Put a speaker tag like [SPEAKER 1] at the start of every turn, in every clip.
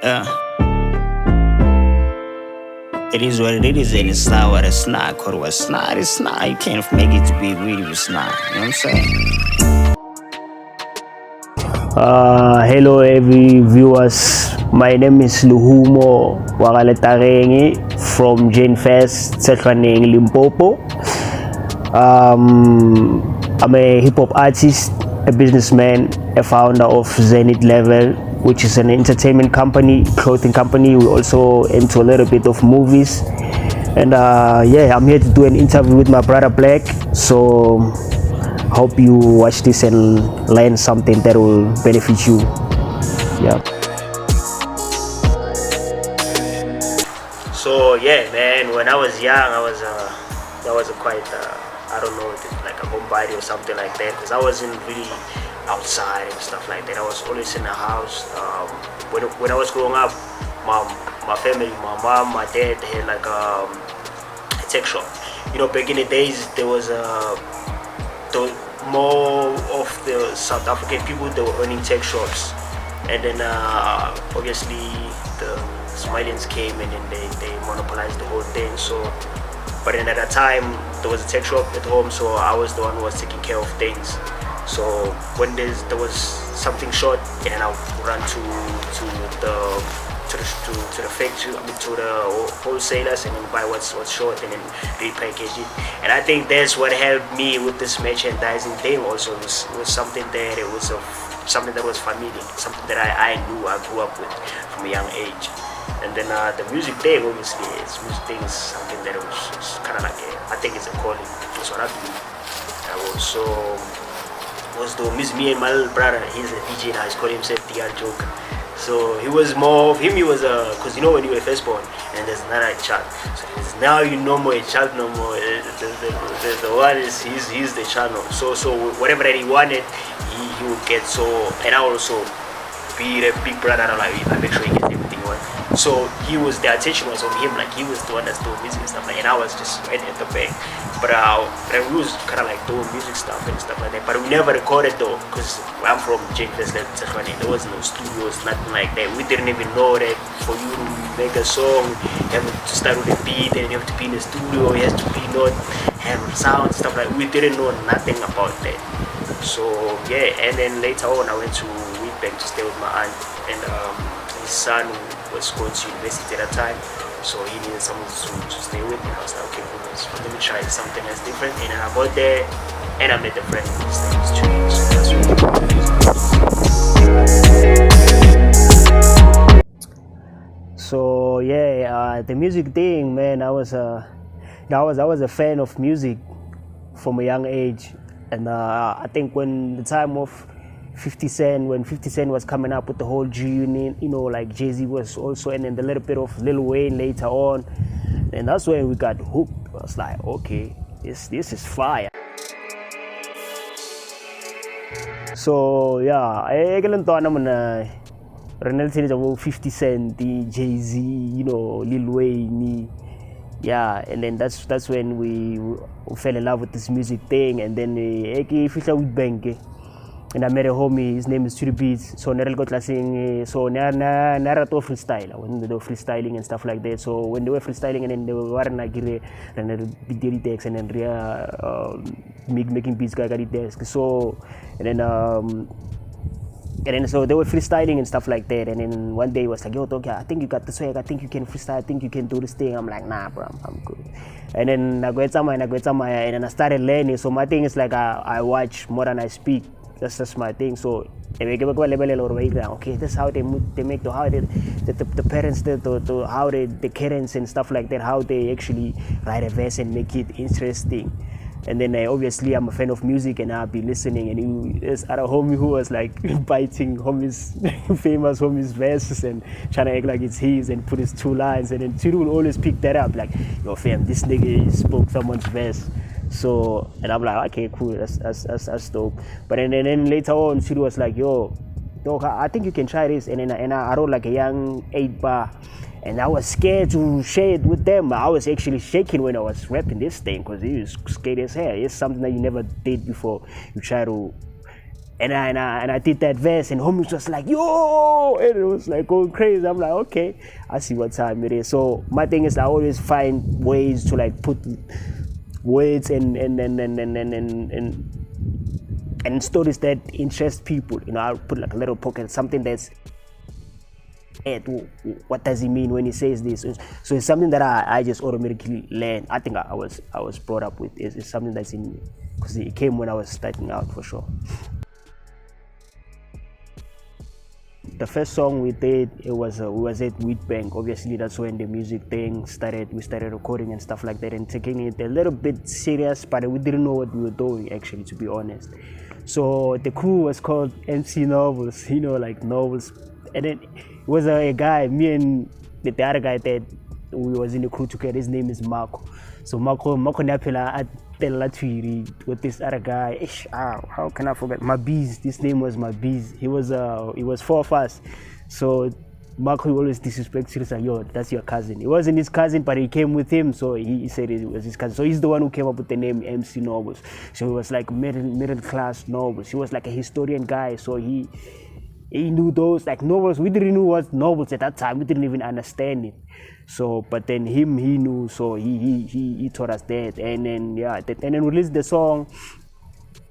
[SPEAKER 1] Yeah. It is what it is, and it's not what it's not. Cause what's not, it's not. You can't make it to be really what's not. You know what I'm saying?
[SPEAKER 2] Hello every viewers, my name is Lehumo Letageng from Zenith Level, Limpopo. I'm a hip-hop artist, a businessman, a founder of Zenith Level, which is an entertainment company, clothing company. We also into a little bit of movies. And yeah, I'm here to do an interview with my brother Black. So hope you watch this and learn something that will benefit you. Yeah. So yeah, man, when I was young, that was a quite I don't know, like a homebody or something like that, because I wasn't really outside and stuff like that. I was always in the house. When I was growing up, my family, my mom, my dad, they had like a tech shop. You know, back in the days, there was more of the South African people that were owning tech shops, and then obviously the Somalians came and then they monopolized the whole thing. So, but then at that time there was a tech shop at home, so I was the one who was taking care of things. So when there was something short, and then I would run to the factory, to the wholesalers, and then buy what's short and then repackage it. And I think that's what helped me with this merchandising thing. Also, it was something that something that was familiar, something that I knew, I grew up with from a young age. And then the music thing, obviously, music thing is something that was kind of like I think it's a calling. That's what I do. I was doing me and my little brother. He's a DJ now. He's calling himself DR Joker. So he was more of him. He was because you know when you were first born and there's another child. So now you no more a child no more. The one is he's the child now. So whatever that he wanted, he would get. So and I also be the big brother. I make sure he gets everything he wants. So the attention was on him, like he was the one that's doing music and stuff like, and I was just right at the back. But we was kind of like doing music stuff and stuff like that. But we never recorded though, because I'm from Zenith Level. There was no studios, nothing like that. We didn't even know that for you to make a song, you have to start with a beat, and you have to be in the studio. You have to be not have sound stuff like. We didn't know nothing about that. So yeah, and then later on, I went to Witbank to stay with my aunt, and his son was going to university at that time, so he needed someone to stay with me. I was like, okay, cool, so let me try something that's different. And then I got there, and I met a friend. His name is Julie. So yeah, the music thing, man, I was a fan of music from a young age, and I think when the time of 50 Cent, when 50 Cent was coming up with the whole G Unit, you know, like Jay-Z was also, and then the little bit of Lil Wayne later on, and that's when we got hooked. I was like, okay, this is fire. So yeah, I get into about 50 Cent, Jay-Z, you know, Lil Wayne, yeah, and then that's when we fell in love with this music thing, and then with Bank. And I met a homie, his name is Chiri Beats. So Nerel got saying, so Nara to freestyle, when they do freestyling and stuff like that. So when they were freestyling and then they were like and then big text and then making beats got desk. So and then so they were freestyling and stuff like that. And then one day he was like, yo, okay, I think you got the swag, I think you can freestyle, I think you can do this thing. I'm like, nah, bro, I'm good. And then I go and then I started learning. So my thing is like I watch more than I speak. That's just my thing. So okay, that's how they make the parents how the cadence and stuff like that, how they actually write a verse and make it interesting. And then obviously I'm a fan of music and I'll be listening, and there's other homie who was like biting famous homies verses and trying to act like it's his and put his 2 lines, and then Tiru will always pick that up like, yo fam, this nigga spoke someone's verse. So, and I'm like, okay, cool, that's dope. But then later on, Siri was like, yo, I think you can try this. And then I wrote like a young 8-bar, and I was scared to share it with them. I was actually shaking when I was rapping this thing, because it was scary as hell. It's something that you never did before. You try to And I did that verse, and homies was like, yo, and it was like going crazy. I'm like, okay, I see what time it is. So my thing is, I always find ways to like put words and stories that interest people. I'll put like a little pocket, something that's what does he mean when he says this? So it's something that I just automatically learn. I think I was brought up with. It's something that's in me because it came when I was starting out for sure. The first song we did, it was at Wheatbank. Obviously, that's when the music thing started. We started recording and stuff like that, and taking it a little bit serious. But we didn't know what we were doing, actually, to be honest. So the crew was called MC Novels, like novels. And then it was a guy, me and the other guy that we was in the crew together. His name is Marco. So Marco Napela with this other guy. How can I forget? Mabiz. This name was Mabiz. He was four of us. So Marco always disrespects. He was like, yo, that's your cousin. It wasn't his cousin, but he came with him. So he said it was his cousin. So he's the one who came up with the name MC Novels. So he was like middle class novels. He was like a historian guy. So he knew those like novels. We didn't know what novels at that time. We didn't even understand it. So, but then he knew. So he taught us that, and then and then we released the song.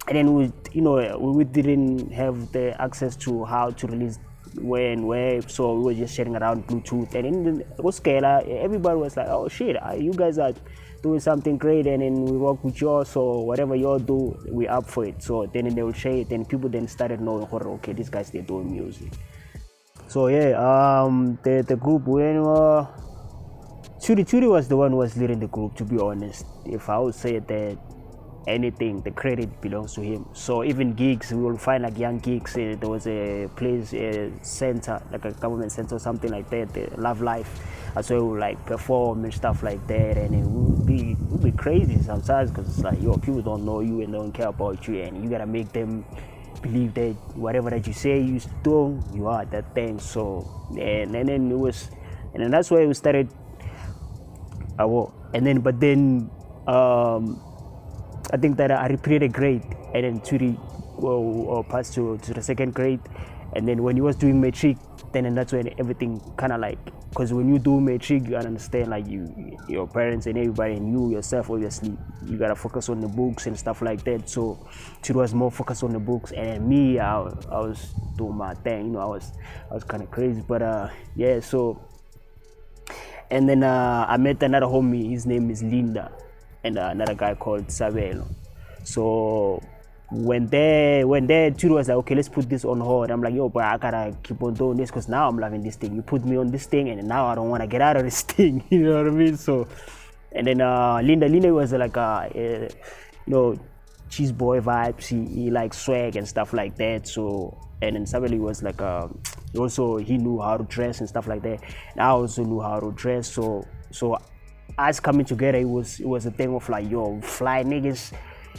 [SPEAKER 2] And then we didn't have the access to how to release when, where. So we were just sharing around Bluetooth. And then everybody was like, oh shit, you guys are doing something great, and then we work with y'all, so whatever y'all do, we up for it. So then they will share it, and people then started knowing, okay, these guys, they're doing music. So the group, when Churi was the one who was leading the group, to be honest. If I would say that anything, the credit belongs to him. So even gigs, we will find like young gigs. There was a place, center, like a government center or something like that, the Love Life. So we will like perform and stuff like that, and it would be crazy sometimes because it's like, people don't know you and don't care about you, and you gotta make them believe that whatever that you say you do, you are that thing. So and then it was, and then that's why we started. But then I think that I repeated a grade, and then Turi passed to the second grade, and then when he was doing matric, then and that's when everything kind of like, because when you do matric, you understand like your parents and everybody and you yourself, obviously you gotta focus on the books and stuff like that. So Turi was more focused on the books, and me, I was doing my thing. I was kind of crazy, but so. And then I met another homie. His name is Linda, and another guy called Sabelo. So when Turi was like, okay, let's put this on hold. I'm like, yo, but I gotta keep on doing this because now I'm loving this thing. You put me on this thing, and now I don't want to get out of this thing. You know what I mean? So, and then Linda was like cheese boy vibes. He likes swag and stuff like that. So, and then Sabelo was like also he knew how to dress and stuff like that, and I also knew how to dress. So us coming together, it was a thing of like, yo, fly niggas,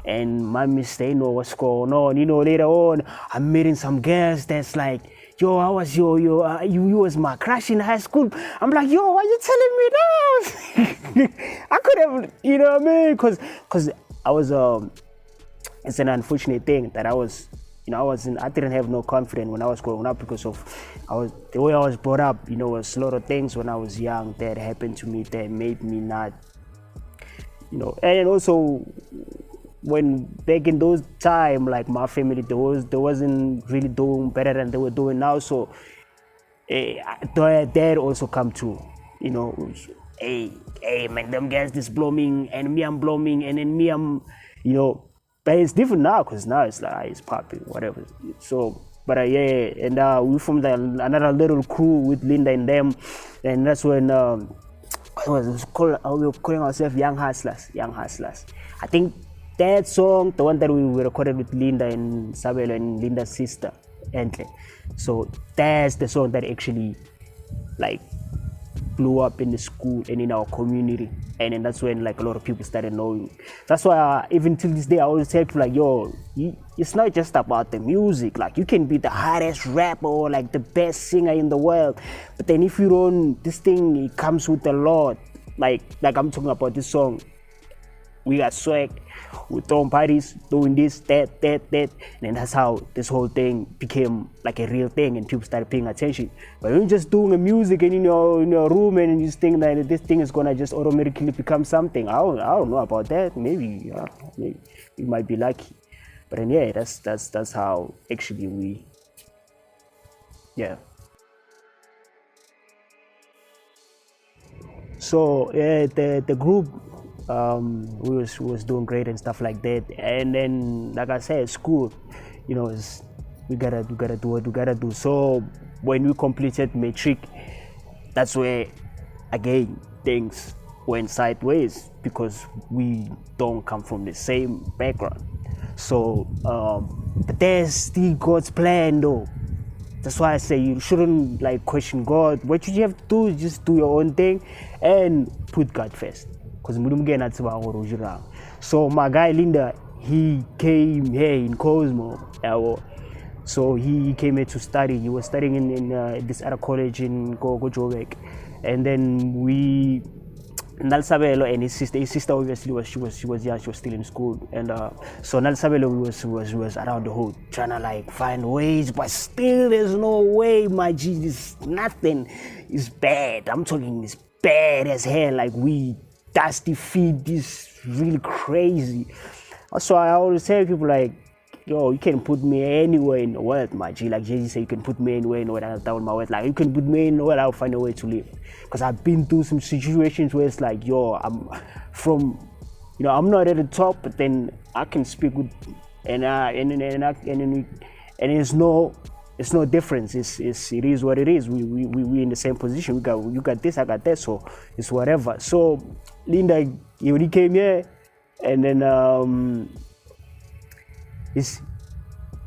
[SPEAKER 2] and my mistake, know what's going on. Later on, I'm meeting some girls that's like, yo, I was you was my crush in high school. I'm like, yo, why you telling me that? I could have, you know what I mean? Because I was it's an unfortunate thing that I was. I didn't have no confidence when I was growing up because of the way I was brought up. Was a lot of things when I was young that happened to me that made me not, and also when back in those time, like my family, they wasn't really doing better than they were doing now. So that also come true, hey man, them guys this blooming and me I'm blooming, and then me I'm, but it's different now because now it's like it's popping, whatever. So, but and we formed another little crew with Linda and them, and that's when we were calling ourselves Young Hustlers. I think that song, the one that we recorded with Linda and Sabelo and Linda's sister, Entle. So that's the song that actually like blew up in the school and in our community, and then that's when like a lot of people started knowing. That's why even till this day I always tell people like, yo, it's not just about the music. Like you can be the hardest rapper or like the best singer in the world, but then if you don't, this thing, it comes with a lot. Like I'm talking about this song.
[SPEAKER 3] we got swag, we throwing parties, doing this, that, and that's how this whole thing became like a real thing, and people started paying attention. But when you're just doing a music and in your room and you just think that this thing is gonna just automatically become something, I don't know about that. Maybe you might be lucky, but then yeah, that's how actually we, yeah. So yeah, the group we was doing great and stuff like that. And then, like I said, school, we gotta do what we gotta do. So when we completed matric, that's where again things went sideways because we don't come from the same background. So but there's still God's plan though. That's why I say you shouldn't like question God. What you have to do is just do your own thing and put God first. Because so my guy Linda, he came here in Cosmo. So he came here to study. He was studying in this other college in Gojobek. And then we Nalsabelo and his sister obviously she was young, she was still in school, and so Nalsabelo was around the hood trying to like find ways, but still there's no way, my G. This nothing is bad. I'm talking this bad as hell, like we dusty feet, this really crazy. So I always tell people like, yo, you can put me anywhere in the world, my G. Like Jay-Z said, you can put me anywhere in the world, I'll down my world. Like you can put me in the world, I'll find a way to live. Because I've been through some situations where it's like, yo, I'm from, I'm not at the top, but then I can speak with, and it's no difference. It is what it is. We in the same position. You got this, I got that, so it's whatever. So Linda, he came here, and then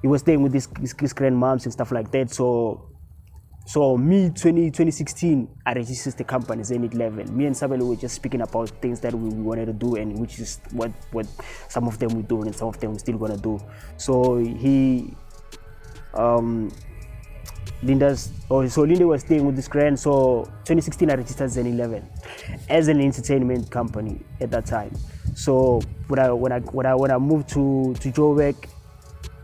[SPEAKER 3] he was staying with his grandmoms and stuff like that. So me 2016, I registered the company Zenith Level. Me and Sabelo were just speaking about things that we wanted to do, and which is what some of them we're doing and some of them we're still gonna do. So Linda was staying with this grand. So 2016 I registered Zenith Level as an entertainment company at that time. So when I moved to Joburg,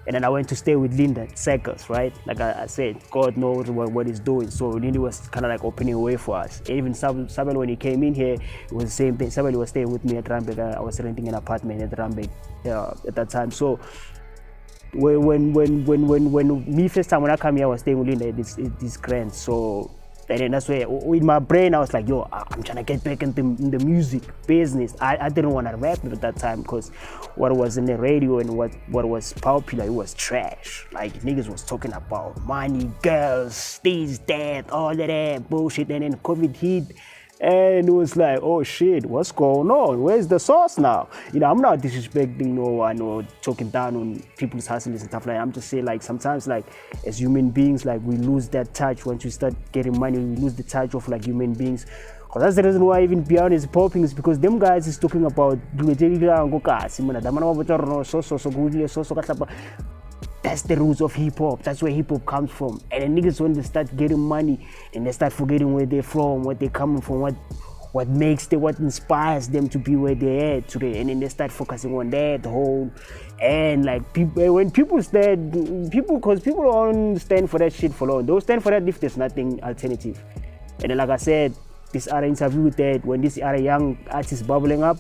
[SPEAKER 3] and then I went to stay with Linda Circles, right? Like I said, God knows what he's doing. So Linda was kind of like opening a way for us. And even Sabel, when he came in here, it was the same thing. Sabel was staying with me at Rambek. I was renting an apartment at Rambek at that time. So when me first time when I come here, I was staying with Linda at this grant. So and then that's where in my brain I was like, yo, I'm trying to get back in the music business. I didn't want to rap at that time because what was in the radio and what was popular, it was trash. Like niggas was talking about money, girls, this, that, all of that bullshit. And then COVID hit, and it was like, oh shit, what's going on? Where's the sauce now? I'm not disrespecting no one or talking down on people's hustles and stuff like that. I'm just saying, like, sometimes, like, as human beings, like, we lose that touch. Once we start getting money, we lose the touch of, like, human beings. Because that's the reason why even Beyond is popping, is because them guys is talking about that's the roots of hip-hop. That's where hip-hop comes from. And then niggas, when they start getting money and they start forgetting where they're from, where they're coming from, what inspires them to be where they're at today. And then they start focusing on that whole, and like when because people don't stand for that shit for long. They'll stand for that if there's nothing alternative. And then, like I said, this other interview with that, when this other young artist bubbling up,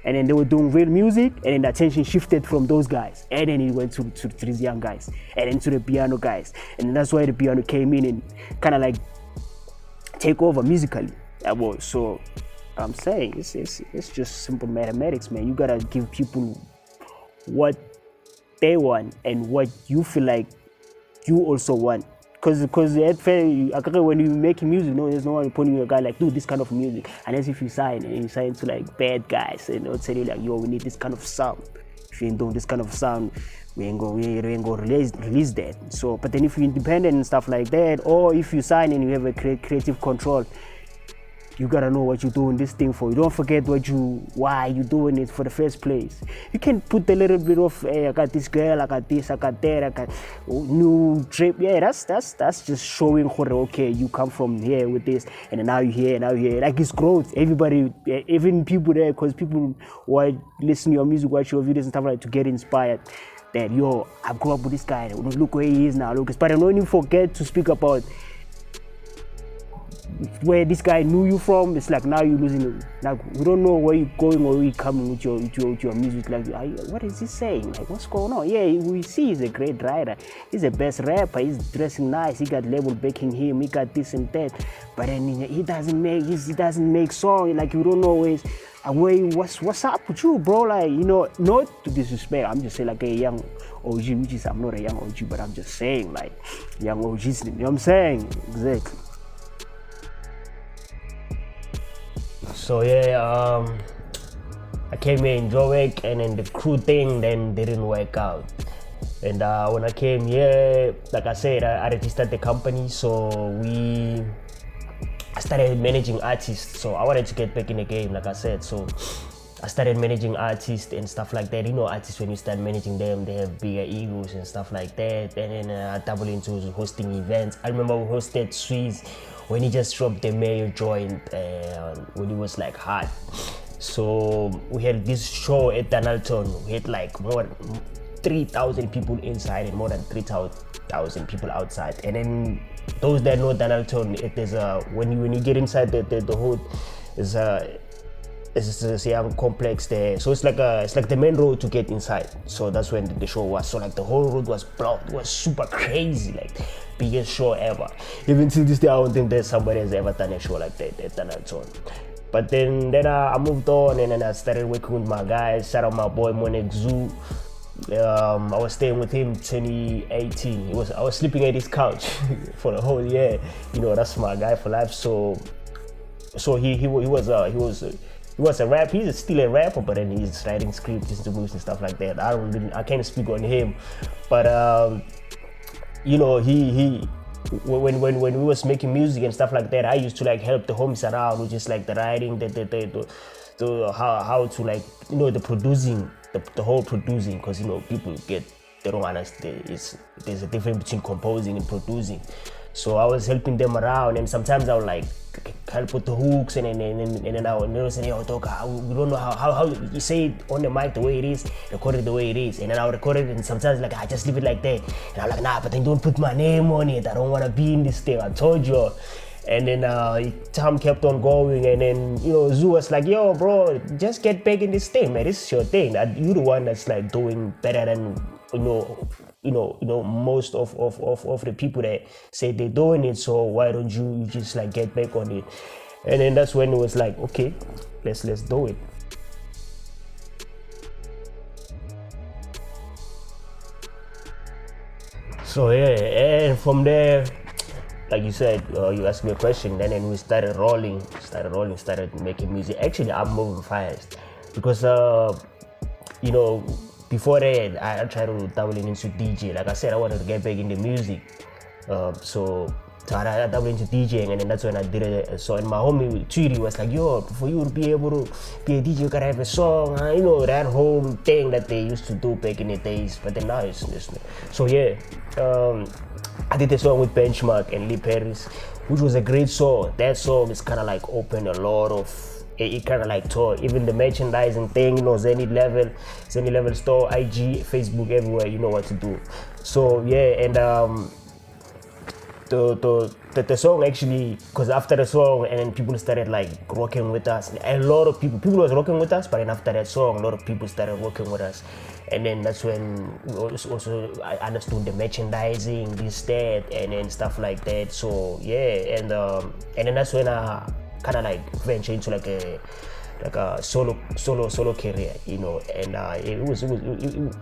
[SPEAKER 3] and then they were doing real music, and then the attention shifted from those guys, and then it went to these young guys, and then to the piano guys, and that's why the piano came in and kind of like take over musically. So I'm saying it's just simple mathematics, man. You gotta give people what they want and what you feel like you also want. Because when you're making music, there's no one putting a guy like, do this kind of music. Unless if you sign, and you sign to like bad guys, and they'll tell you like, yo, we need this kind of sound. If you ain't doing this kind of sound, we ain't gonna release that. So, but then if you're independent and stuff like that, or if you sign and you have a creative control, you gotta know what you're doing this thing for. You don't forget why you're doing it for the first place. You can put a little bit of, hey, I got this girl, I got this, I got that, I got new trip. Yeah, that's just showing, okay, you come from here with this, and then now you're here. Like, it's growth. Everybody, even people there, because people who are listening to your music, watch your videos and stuff like that, to get inspired. That, yo, I grew up with this guy. Look where he is now. Look, but I don't even forget to speak about where this guy knew you from. It's like now you're losing it. Like, we don't know where you're going or where you're coming with your music. Like, what is he saying? Like, what's going on? Yeah, we see he's a great writer. He's the best rapper. He's dressing nice. He got label backing him. He got this and that. But then he doesn't make song. Like, you don't know what's up with you, bro? Like, not to disrespect. I'm just saying, like, a young OG, which is, I'm not a young OG, but I'm just saying, like, young OGs. You know what I'm saying? Exactly.
[SPEAKER 2] So yeah, I came here in Joburg, and then the crew thing then didn't work out. And when I came here, like I said, I registered the company, so I started managing artists. So I wanted to get back in the game, like I said. So I started managing artists and stuff like that. Artists, when you start managing them, they have bigger egos and stuff like that. And then I dabbled into hosting events. I remember we hosted Swiss when he just dropped the Mayo joint, when he was like hot. So we had this show at Donaldson. We had like more than 3,000 people inside and more than 3,000 people outside. And then those that know Donaldson, there's when you get inside the hood, it's a young complex there. So it's like the main road to get inside. So that's when the show was. So like the whole road was blocked. It was super crazy, like biggest show ever. Even till this day, I don't think there's somebody has ever done a show like that at Donaldson. But then I moved on, and then I started working with my guys. Shout out my boy Monek Zoo. I was staying with him 2018. I was sleeping at his couch for the whole year. That's my guy for life. So he was a rapper. He's still a rapper, but then he's writing scripts, distribution, and stuff like that. I can't speak on him, but he when we was making music and stuff like that, I used to like help the homies around with just like the writing, how to like the producing, the whole producing, because people they don't understand. There's a difference between composing and producing. So I was helping them around, and sometimes I would like help with the hooks, and then I would say, yo, dog, we don't know how you say it on the mic the way it is, record it the way it is, and then I would record it, and sometimes like I just leave it like that, and I'm like, nah, but then don't put my name on it. I don't want to be in this thing. I told you. And then time kept on going, and then Zoo was like, yo, bro, just get back in this thing, man. This is your thing. You're the one that's like doing better than most of the people that say they're doing it. So why don't you just like get back on it? And then that's when it was like, okay, let's do it. So yeah, and from there, like you said, you asked me a question, and then we started rolling, started making music. Actually, I'm moving fast because, before that, I tried to dabble into DJ. Like I said, I wanted to get back into music. So I dabbled into DJing, and then that's when I did it. So, and my homie Tweety was like, yo, for you to be able to be a DJ, you gotta have a song, that whole thing that they used to do back in the days. But then now it's just, so yeah. I did a song with Benchmarq and Lee Paris, which was a great song. That song is kind of like opened a lot of, it kind of like tore even the merchandising thing, Zenith Level store, IG, Facebook, everywhere, you know what to do. So yeah, and the song actually, because after the song, and then people started like rocking with us. A lot of people was rocking with us, but then after that song, a lot of people started working with us. And then that's when also I understood the merchandising, this, that, and then stuff like that. So yeah, and then that's when I kind of like venture into like a solo career, and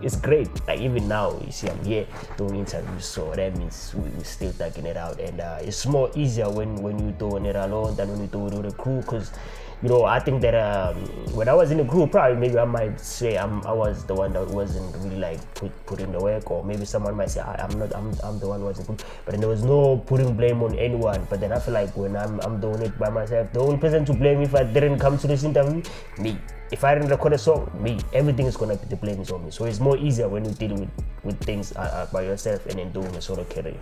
[SPEAKER 2] it's great. Like even now, you see, I'm here doing interviews, so that means we're still taking it out, and it's more easier when you're doing it alone than when you do it with a crew, because
[SPEAKER 4] I think that when I was in the group, probably maybe I might say I was the one that wasn't really like put in the work, or maybe someone might say I'm the one who wasn't put. But then there was no putting blame on anyone. But then I feel like when I'm doing it by myself, the only person to blame if I didn't come to this interview, me. If I didn't record a song, me. Everything is gonna be the blame is on me. So it's more easier when you deal with things by yourself and then doing a sort of career.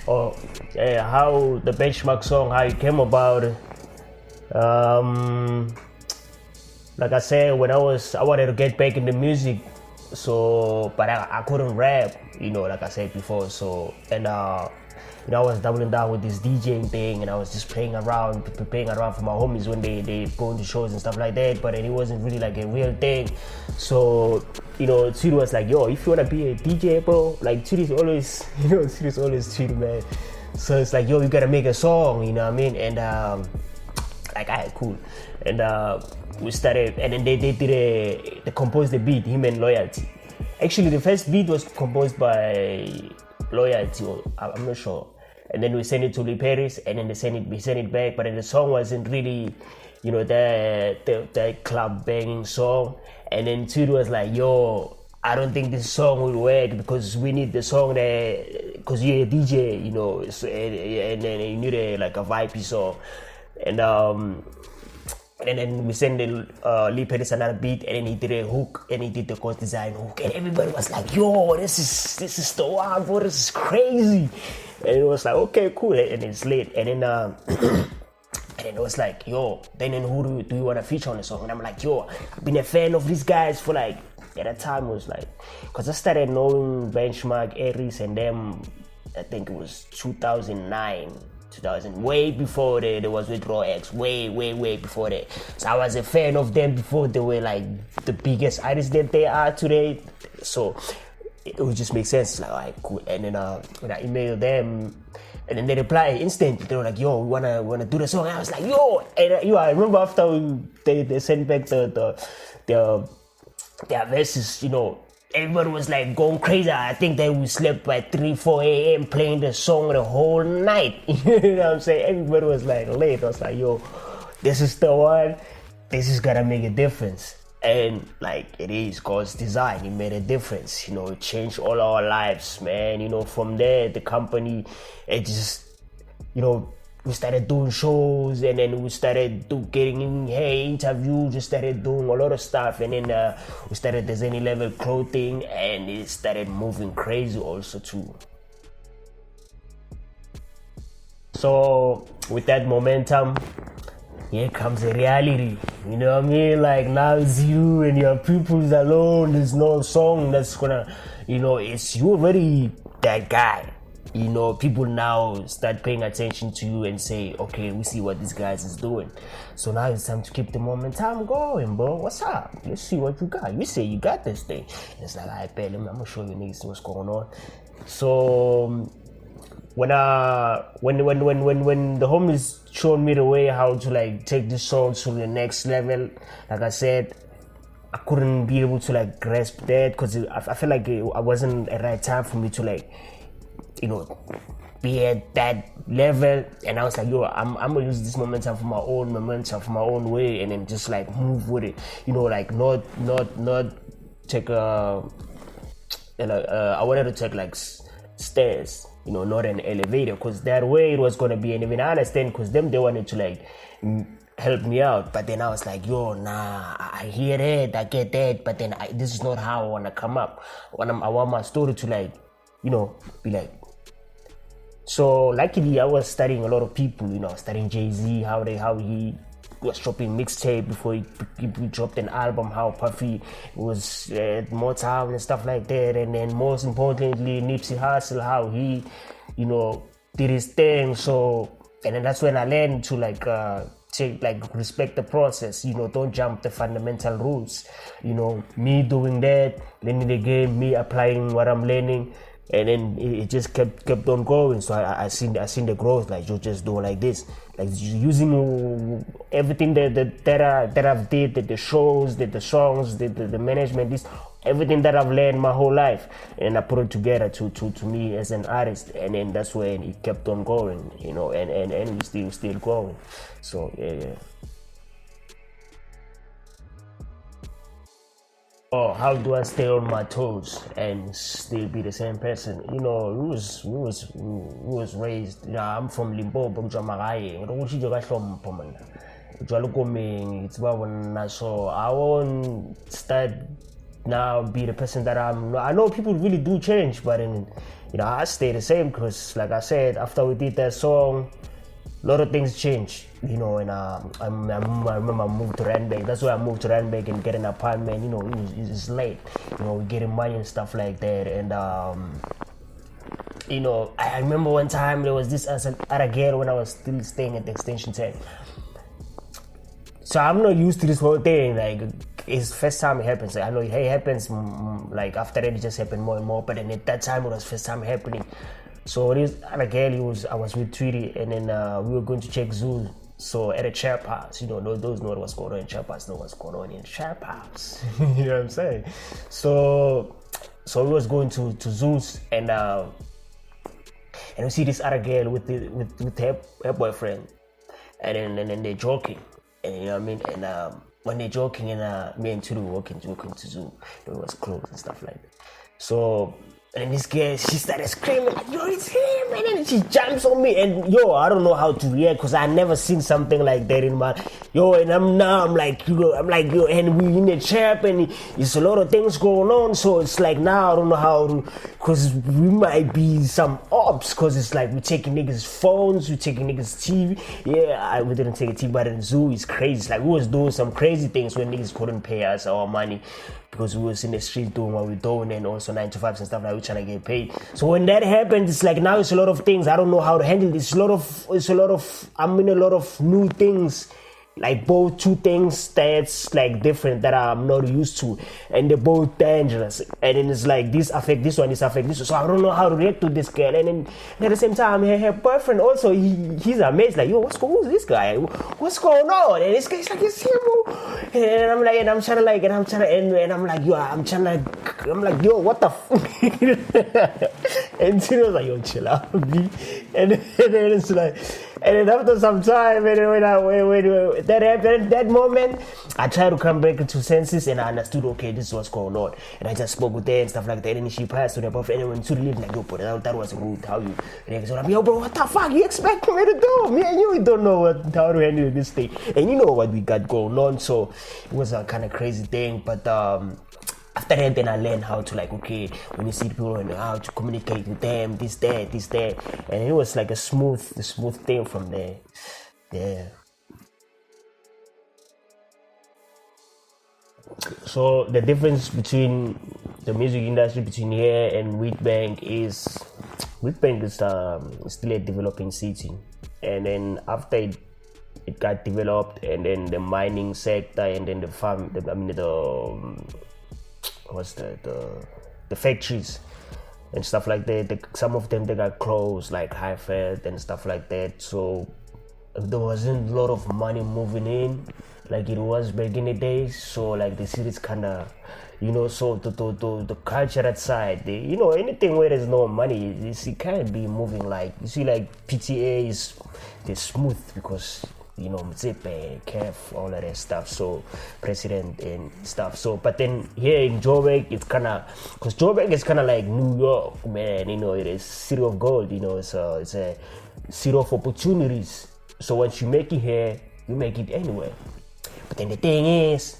[SPEAKER 4] Oh, yeah, how the Benchmarq song, how it came about. Like I said, when I wanted to get back into music, so but I couldn't rap, like I said before. So and I was doubling down with this DJing thing, and I was just playing around for my homies when they go into shows and stuff like that. But then it wasn't really like a real thing. So Twitter was like, yo, if you wanna be a DJ, bro, like Twitter's always, Twitter's always Twitter, man. So it's like, yo, you gotta make a song, you know what I mean? And like, alright, cool. And we started, and then they composed the beat, him and Loyalty. Actually, the first beat was composed by Loyalty, or I'm not sure. And then we sent it to Lee Paris, and then we sent it back. But then the song wasn't really, the club banging song. And then Tude was like, yo, I don't think this song will work because we need the song that, because you're a DJ, so, and then you need a vibey song. And then we sent Lee Paris another beat, and then he did a hook, and he did the Ghost Design hook, and everybody was like, yo, this is the one, bro, this is crazy. And it was like, okay, cool, and it's late. And then and then it was like, yo, then who do you want to feature on the song? And I'm like, yo, I've been a fan of these guys for like, at that time it was like, because I started knowing Benchmarq, Aries, and them, I think it was 2009. 2000, way before they was with Raw X, way before that. So I was a fan of them before they were like the biggest artists that they are today. So it would just make sense. Like, alright, cool. And then when I emailed them, and then they replied instantly. They were like, "Yo, we wanna do the song." And I was like, "Yo!" And I remember after they sent back their verses, everybody was like going crazy. I think that we slept by 3-4 a.m. playing the song the whole night. You know what I'm saying? Everybody was like late. I was like, yo, this is the one. This is gonna make a difference. And like it is, God's design. It made a difference. It changed all our lives, man. From there, the company, it just, we started doing shows, and then we started getting interviews. We started doing a lot of stuff, and then we started the Zenith Level clothing, and it started moving crazy also too. So with that momentum, here comes a reality. You know what I mean? Like now it's you and your peoples alone. There's no song that's gonna, it's you already that guy. People now start paying attention to you and say, okay, we see what these guys is doing. So now it's time to keep the momentum going, bro. What's up? Let's see what you got. You say you got this thing. It's like, I bet I'm gonna show you niggas what's going on. So when the homies showed me the way how to like take this song to the next level, like I said, I couldn't be able to like grasp that because I feel like it wasn't the right time for me to like, be at that level. And I was like, yo, I'm gonna use this momentum for my own way, and then just like move with it, like not take I wanted to take like stairs, not an elevator, because that way it was gonna be. And even I understand, because they wanted to like help me out, but then I was like, yo, nah, I hear that, I get that, but then this is not how I want to come up. I want my story to like, be like. So luckily I was studying a lot of people, studying Jay-Z, how he was dropping mixtape before he dropped an album, how Puffy was Motown and stuff like that, and then most importantly Nipsey Hussle, how he, did his thing. So, and then that's when I learned to like respect the process, don't jump the fundamental rules. Me doing that, learning the game, me applying what I'm learning, and then it just kept on going. So I seen the growth, like you just doing like this, like using everything that I've did, the shows, the songs, the management, this everything that I've learned my whole life, and I put it together to me as an artist, and then that's when it kept on going, you know, and we still growing. So yeah. Oh, how do I stay on my toes and still be the same person? You know, we was raised. You know, I'm from Limpopo, so I won't start now be the person that I'm. I know people really do change, but then, you know, I stay the same because, like I said, after we did that song, a lot of things changed, you know, and I remember I moved to Randburg. That's why I moved to Randburg and get an apartment, you know, it's late, you know, we're getting money and stuff like that. And, you know, I remember one time there was this other girl when I was still staying at the extension 10. So I'm not used to this whole thing, like, it's the first time it happens. I know it happens, like, after that it just happened more and more, but then at that time it was first time happening. So this other girl, I was with Tweety, and then we were going to check Zoo. So at a trap house, you know, those know what's going on in trap house, know what's going on in trap house. You know what I'm saying? So we was going to Zeus, and we see this other girl with her boyfriend, and then they're joking, and you know what I mean. And when they're joking, and me and Tweety were walking to Zoo, it was closed and stuff like that. So. And this girl, she started screaming like, yo, it's him, and then she jumps on me, and yo, I don't know how to react because I never seen something like that in my, and I'm like, yo, and we in the trap, and it's a lot of things going on, so it's like now I don't know how to, because we might be some ops, because it's like we're taking niggas' phones, we're taking niggas' TV, we didn't take a TV, but in Zoo is crazy, it's like we was doing some crazy things when niggas couldn't pay us our money, because we was in the street doing what we're doing, and also 9 to 5s and stuff like we're trying to get paid. So when that happens, it's like now it's a lot of things. I don't know how to handle this. I'm in a lot of new things, like both two things that's like different that I'm not used to, and they're both dangerous. And then it's like this affect this one, this affect this one. So I don't know how to react to this girl. And then at the same time, her boyfriend also he's amazed, like, yo, who's this guy? What's going on? And this guy's like, it's him. And I'm like, yo, what the and she was like, yo, chill out, B. And then it's like, and then after some time, and when that happened, that moment, I tried to come back to senses, and I understood, okay, this is what's going on. And I just spoke with her and stuff like that, and she passed to the above, and when to leave, like, yo, bro, that was rude, how you? And so I'm like, yo, bro, what the fuck you expect me to do? Me and you don't know how to handle this thing. And you know what we got going on, so it was a kind of crazy thing, but after that, then I learned how to, like, okay, when you see people and how to communicate with them, this, that, and it was like a smooth thing from there. Yeah. So the difference between the music industry between here and Wheatbank is still a developing city, and then after it got developed, and then the mining sector, and then the factories and stuff like that. Some of them they got closed, like Highfield and stuff like that. So there wasn't a lot of money moving in like it was back in the days. So like the city's kind of, you know, so the cultural side, anything where there's no money, it can't be moving. Like you see, like PTA they're smooth because, you know, Mzipe, Kef, all of that stuff, so president and stuff. So, but then here in Joburg, it's kind of, because Joburg is kind of like New York, man, you know, it is city of gold, you know, it's a city of opportunities. So once you make it here, you make it anywhere. But then the thing is,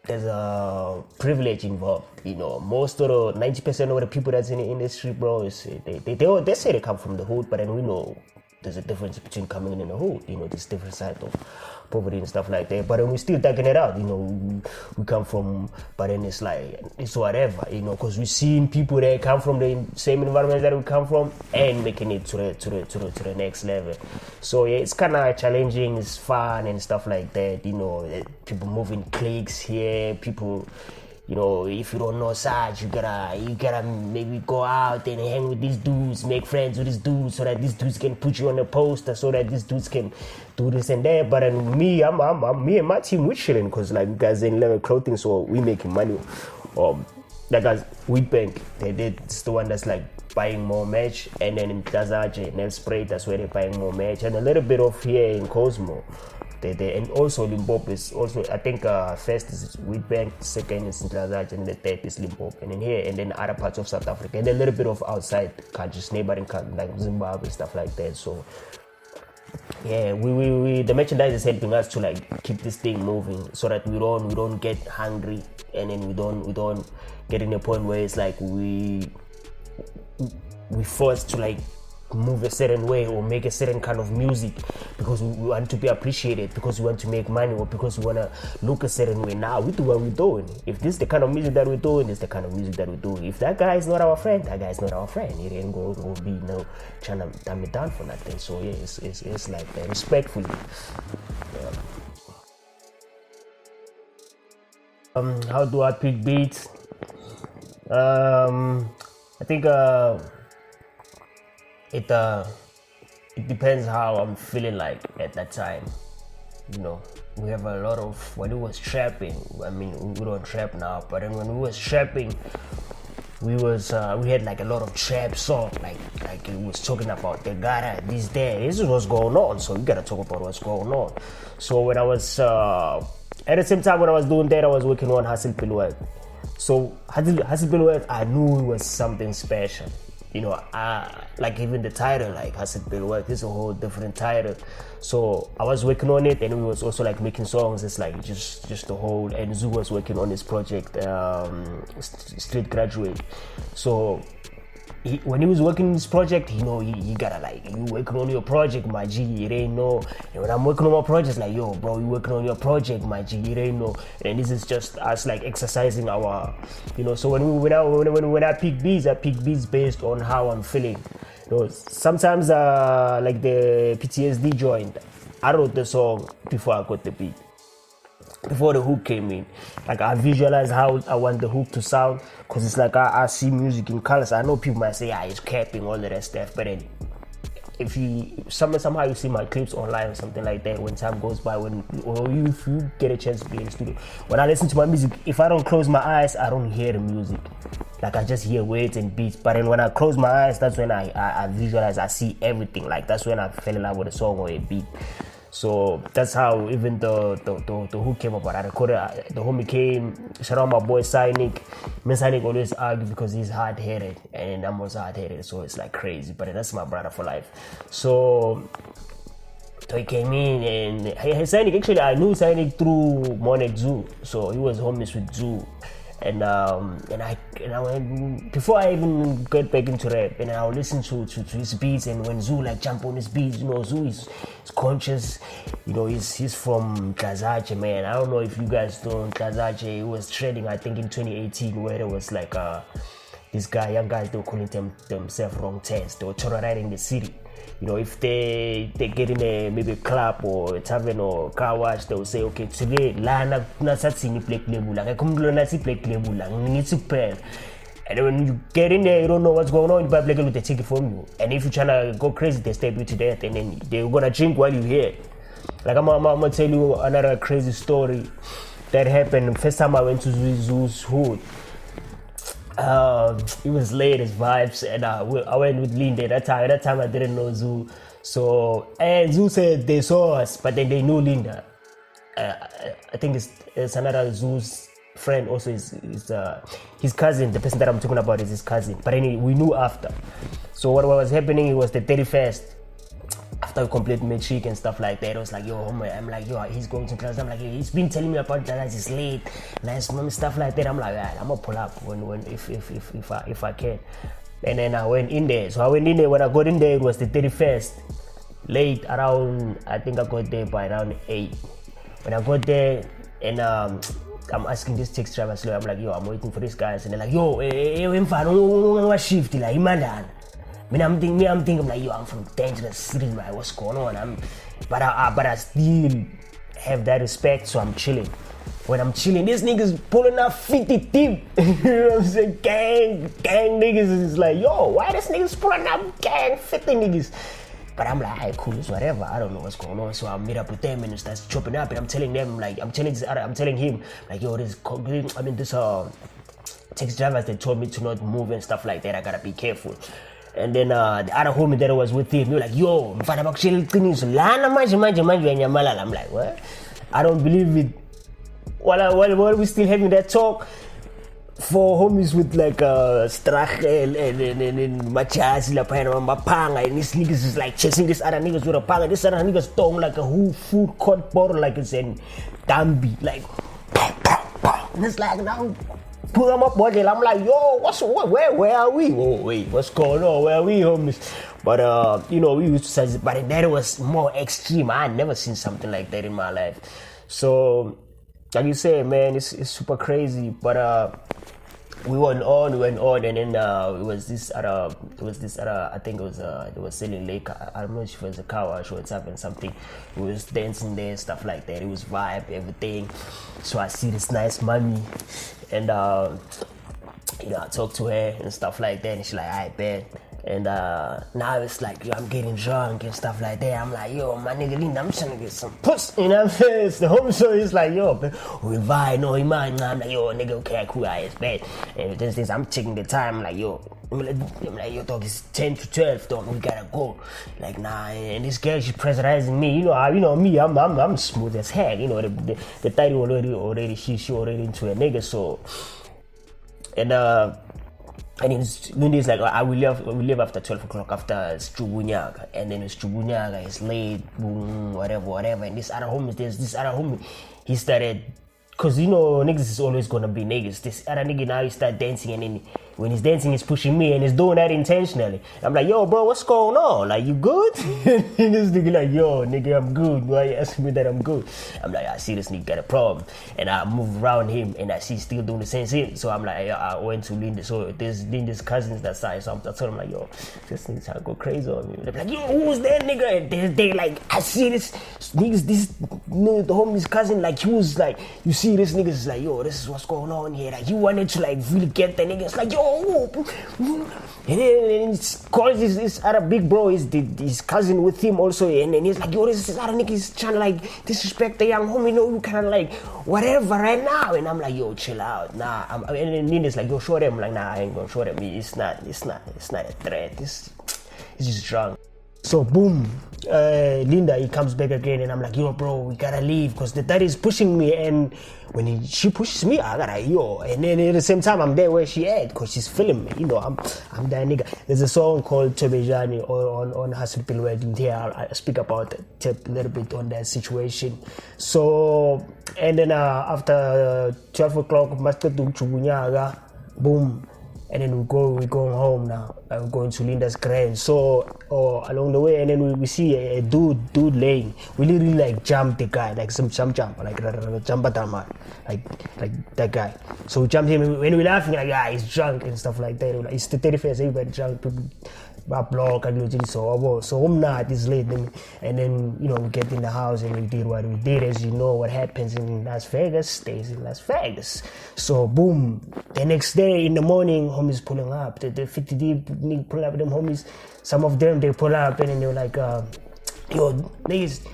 [SPEAKER 4] there's a privilege involved, you know. Most of the 90% of the people that's in the industry, bro, is they say they come from the hood, but then we know there's a difference between coming in the hood, you know, this different side of poverty and stuff like that. But then we still taking it out, you know. We come from, but then it's like, it's whatever, you know, because we've seen people that come from the same environment that we come from and making it to the next level. So yeah, it's kind of challenging, it's fun and stuff like that, you know. People moving cliques here, people, You know, if you don't know Saj, you gotta maybe go out and hang with these dudes, make friends with these dudes, so that these dudes can put you on a poster, so that these dudes can do this and that. But me and my team, we chilling, cause like guys Zenith Level clothing, so we making money. That guys Wheatbank, it's the one that's like buying more merch, and then in Tazaje, Nel Spray, that's where they're buying more merch, and a little bit of here in Cosmo. And also Limpopo is also, I think first is Wheatbank, second is Tazaje, and the third is Limpopo, and in here, and then other parts of South Africa, and a little bit of outside countries, neighboring countries like Zimbabwe, stuff like that. So yeah, we the merchandise is helping us to like keep this thing moving, so that we don't get hungry, and then we don't get in a point where it's like we forced to like move a certain way or make a certain kind of music because we want to be appreciated, because we want to make money, or because we want to look a certain way. Now we do what we're doing. If this is the kind of music that we're doing, it's the kind of music that we're doing. If that guy is not our friend, that guy is not our friend. It ain't going to be no trying to dumb it down for nothing. So yeah, it's like that, respectfully. How do I pick beats? I think it depends how I'm feeling like at that time. You know, we have a lot of, when it was trapping, I mean, we don't trap now, but then when we was trapping, we had like a lot of trap song, like it was talking about the gotta, this is what's going on, so you gotta talk about what's going on. So when I was at the same time when I was doing that, I was working on Hustle Pilwet. So Hustle Pilwet, I knew it was something special. You know, like even the title, like Hustle Pilwet, is a whole different title. So I was working on it, and we was also like making songs. It's like just the whole. And Zoo was working on his project, Street Graduate. So when he was working on this project, you know, you gotta like, you working on your project, my G, you ain't know. And when I'm working on my project, like, yo, bro, you working on your project, my G, you ain't know. And this is just us like exercising our, you know. So when I pick beats based on how I'm feeling. You know, sometimes like the PTSD joint, I wrote the song before I got the beat. Before the hook came in, like I visualize how I want the hook to sound, because it's like I see music in colors. I know people might say, it's capping, all of that stuff, but then if you somehow you see my clips online or something like that, when time goes by, if you get a chance to be in the studio, when I listen to my music, if I don't close my eyes, I don't hear the music. Like I just hear words and beats. But then when I close my eyes, that's when I visualize, I see everything. Like that's when I fell in love with a song or a beat. So that's how even the hook came about. I recorded, the homie came, shout out my boy Cynic. Me and Cynic always argue because he's hard-headed and I'm also hard-headed, so it's like crazy, but that's my brother for life. So he came in, and Cynic, actually I knew Cynic through Monet Zoo, so he was homies with Zoo. And I went, before I even got back into rap, and I would listen to his beats, and when Zoo like jump on his beats, you know, Zoo is conscious, you know, he's from Tazaje, man. I don't know if you guys know Tazaje. He was trending, I think, in 2018, where there was like this guy, young guys, they were calling themselves wrong turns. They were terrorizing the city. You know, if they get in maybe a club or a tavern or car wash, they will say, okay, today lana nasatsini play lebula, kakumlo nasi play lebula, ngitsi kuphela. And when you get in there, you don't know what's going on. The people will take it from you. And if you're trying to go crazy, they stab you to death, and then they're gonna drink while you're here. Like I'm gonna tell you another crazy story that happened. First time I went to Zoo's hood. It was late as vibes, and I went with Linda. That time I didn't know Zoo. So, and Zoo said they saw us, but then they knew Linda. I think it's another Zoo's friend, also his cousin. The person that I'm talking about is his cousin. But anyway, we knew after. So what was happening, it was the 31st. After we completed matric and stuff like that, I was like, yo, homie, I'm like, yo, he's going to class. I'm like, yo, he's been telling me about that, he's late, nice mom, stuff like that. I'm like, right, I'm gonna pull up if I can. And then I went in there. So I went in there. When I got in there, it was the 31st, late, around, I think I got there by around 8. When I got there, and I'm asking this taxi driver, so I'm like, yo, I'm waiting for these guys, and they're like, yo, what shift, like, man. I'm thinking like, yo, I'm from dangerous city, man. What's going on? But I still have that respect, so I'm chilling. when I'm chilling, this niggas pulling up 50 deep. You know what I'm saying? Gang niggas is like, yo, why this niggas pulling up gang 50 niggas? But I'm like, alright, cool, it's whatever. I don't know what's going on. So I meet up with them and starts chopping up, and I'm telling them, like, I'm telling him, like, yo, this taxi drivers, they told me to not move and stuff like that. I gotta be careful. And then the other homie that was with him, he was like, yo, I'm like, what? I don't believe it. While we still having that talk, for homies with like strachel and machas la panga, and these niggas is like chasing this other niggas with a panga. This other niggas throwing like a whole food court bottle like it's in Dambi, like and it's like now pull them up body. I'm like, yo, where are we? Oh wait, what's going on? Where are we, homies? But you know, we used to say, but that was more extreme. I had never seen something like that in my life. So like you say, man, it's super crazy. But we went on, and then it was this other, I think it was selling lake. I don't know if it was a car wash or it's happened something. It was dancing there, stuff like that. It was vibe, everything. So I see this nice mommy, and you know, I talk to her and stuff like that, and she's like, I bet. And now it's like, yo, I'm getting drunk and stuff like that. I'm like, yo, my nigga Linda, I'm trying to get some puss. You know what I'm saying? It's the home, so it's like, yo, we vibe, no, man. I'm like, yo, nigga, okay, cool, it's bad. And these things, I'm taking the time, I'm like, yo, yo, dog, it's 10 to 12, dog, we gotta go. Like, nah, and this girl, she's pressurizing me. You know me, I'm smooth as heck. You know, the title already, she already into a nigga, so. And Lindy's like, I will leave after 12 o'clock after Strubunyaga. And then Strubunyaga is late, boom, whatever. And this other homie, he started, because you know, niggas is always gonna be niggas. This other nigga now, he start dancing, and then when he's dancing, he's pushing me, and he's doing that intentionally. I'm like, yo, bro, what's going on? Like, you good? And this nigga like, yo, nigga, I'm good. Why you asking me that I'm good? I'm like, I see this nigga got a problem. And I move around him, and I see he's still doing the same thing. So I'm like, I went to Linda. So there's Linda's cousins that side. So I told him, like, yo, this nigga's trying to go crazy on me. They're like, yo, who's that nigga? And they like, I see this niggas, the homie's cousin, like, he was like, you see this niggas is like, yo, this is what's going on here. Like, he wanted to like really get the niggas, like, yo, and then calls this other big bro, his cousin with him also, and then he's like, yo, this other nigga is trying to like disrespect the young homie, you kind of like whatever right now. And I'm like, yo, chill out, nah. And then Nina's like, yo, show them. I'm like, nah, I ain't gonna show them. It's not a threat. It's just drunk. So boom, Linda, he comes back again, and I'm like, yo, bro, we gotta leave, because the daddy is pushing me, and when she pushes me, I gotta, yo, and then at the same time, I'm there where she at, because she's feeling me, you know, I'm that nigga. There's a song called Tobejani on Hospital Wedding. Here, I'll speak about it a little bit on that situation. So, and then after 12 o'clock, Master Chubunyaga, boom. And then we're going home now. I'm going to Linda's grave. So along the way, and then we see a dude laying. We literally like jump the guy, like some jump, like that guy. So we jumped him. When we laughing, like, yeah, he's drunk and stuff like that. Like, it's the 31st, everybody drunk. People block and so home night is late, and then you know we get in the house and we did what we did. As you know, what happens in Las Vegas stays in Las Vegas. So boom, the next day in the morning, homies pulling up. The 50 deep pull up, them homies. Some of them they pull up and then they're like, yo, niggas,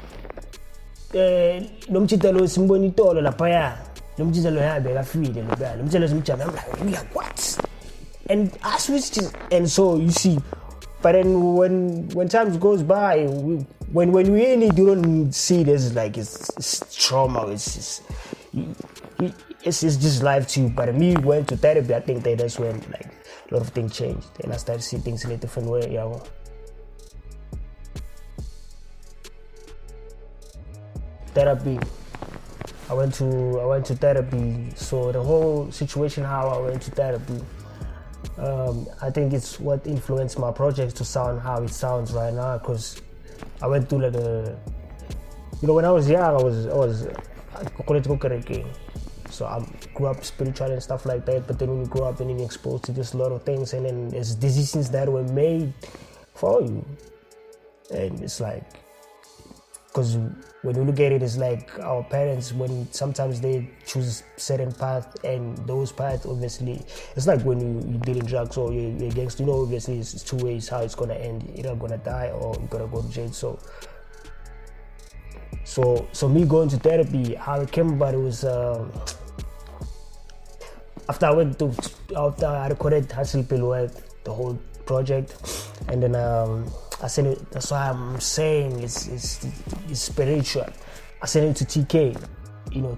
[SPEAKER 4] nomchitalo simbonitolo la paya, nomchitalo yabe gafide lo nomchitalo simchama. I'm like, we are what? And as we just, and so you see. But then when time goes by, when we really don't see this, like it's trauma, it's just life too. But me went to therapy, I think that's when like a lot of things changed, and I started seeing things in a different way. Yeah. Therapy. I went to therapy. So the whole situation, how I went to therapy. I think it's what influenced my project to sound how it sounds right now, because I went through like when I was young, I was so I grew up spiritual and stuff like that, but then when you grow up and you're exposed to just a lot of things, and then there's decisions that were made for you, and it's like because when you look at it, it's like our parents, when sometimes they choose certain path, and those paths obviously, it's like when you deal in drugs or you're a gangster, you know, obviously it's two ways how it's gonna end. You're either gonna die or you're gonna go to jail. So me going to therapy, how it came about, it was after I recorded Hustle Pilwell, the whole project, and then I sent it. That's why I'm saying it's spiritual. I sent it to TK,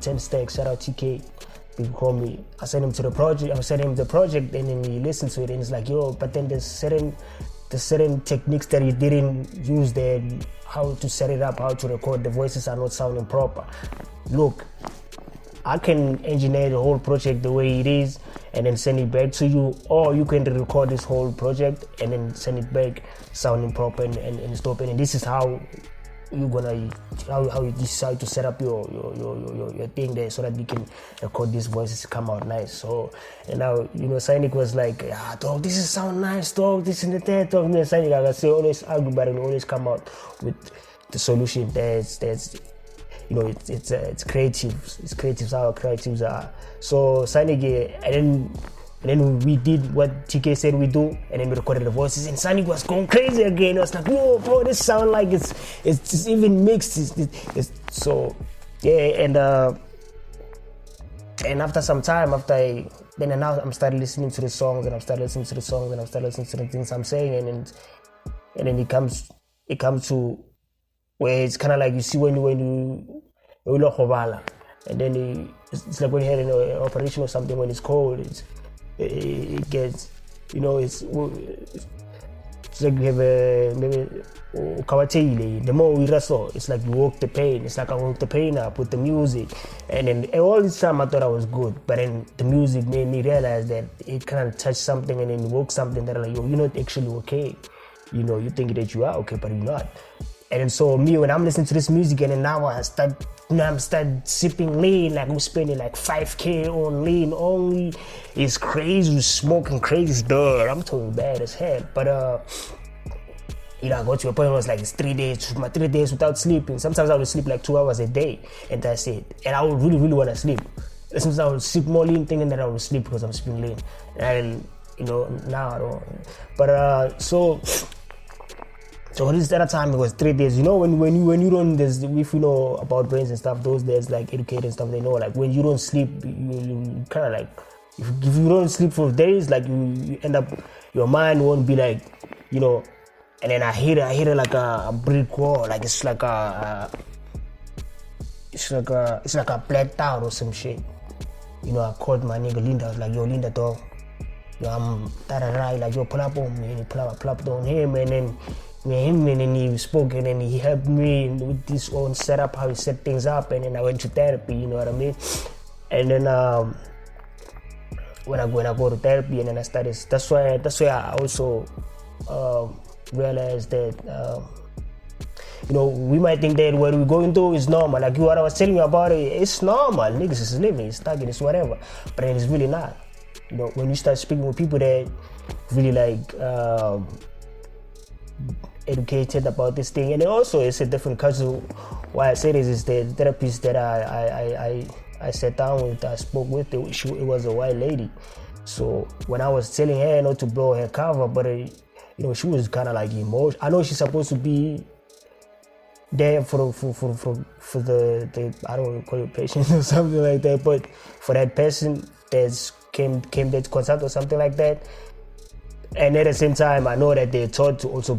[SPEAKER 4] 10 stacks. Shout out TK, big homie. I sent him to the project. I sent him the project, and then he listened to it, and he's like, yo, but then there's certain techniques that he didn't use there, how to set it up, how to record. The voices are not sounding proper. Look, I can engineer the whole project the way it is and then send it back to you, or you can record this whole project and then send it back sounding proper and stop it. And this is how you're gonna, how you decide to set up your thing there so that you can record these voices come out nice. So, and now, Sainik was like, dog, this is sound nice, dog, this and that, dog. Me and Sainik, like I say, always argue about it and always come out with the solution that's it's creative. It's creative how creatives are. So Sainik, and then we did what TK said we do, and then we recorded the voices, and Sainik was going crazy again. I was like, whoa, bro, this sound like it's even mixed. So yeah, and after some time, now I'm started listening to the songs, and I'm started listening to the things I'm saying, and then it comes to where it's kind of like, you see when you and then it's like when you had an operation or something, when it's cold, it gets, it's like you have the more we wrestle, it's like you walk the pain. It's like I walk the pain up with the music, and then all this time I thought I was good, but then the music made me realize that it kind of touched something, and then it woke something that like, yo, you're not actually okay. You think that you are okay, but you're not. And then so me, when I'm listening to this music, and then now I'm start sipping lean, like I'm spending like 5K on lean only. It's crazy, smoking crazy, dude. I'm talking bad as hell. But I got to a point where it was like, it's 3 days without sleeping. Sometimes I would sleep like 2 hours a day, and that's it. And I would really, really want to sleep. Sometimes I would sip more lean, thinking that I would sleep because I'm sipping lean. And now I don't. But So this other time it was 3 days. When you don't, if you know about brains and stuff, those days like educated and stuff, they know like when you don't sleep, you kind of like, if you don't sleep for days, like you end up, your mind won't be like, and then I hit it like a brick wall, like it's like a blacked out or some shit. I called my nigga Linda. I was like, yo, Linda, dog, I'm like, yo, pull up on me, and he pull up on him, and then and then he spoke, and then he helped me with this own setup, how he set things up, and then I went to therapy, you know what I mean? And then when I go to therapy, and then I started, that's why I also realized that we might think that what we're going through is normal, like what I was telling you about it's normal, niggas is living, it's stuck, it's whatever, but then it's really not. When you start speaking with people that really like educated about this thing, and also it's a different culture. Why I say this is the therapist that I sat down with, I spoke with, it was a white lady. So when I was telling her not to blow her cover, but she was kind of like emotional. I know she's supposed to be there for the I don't want to call it patient or something like that, but for that person that came there to consult or something like that. And at the same time, I know that they're taught to also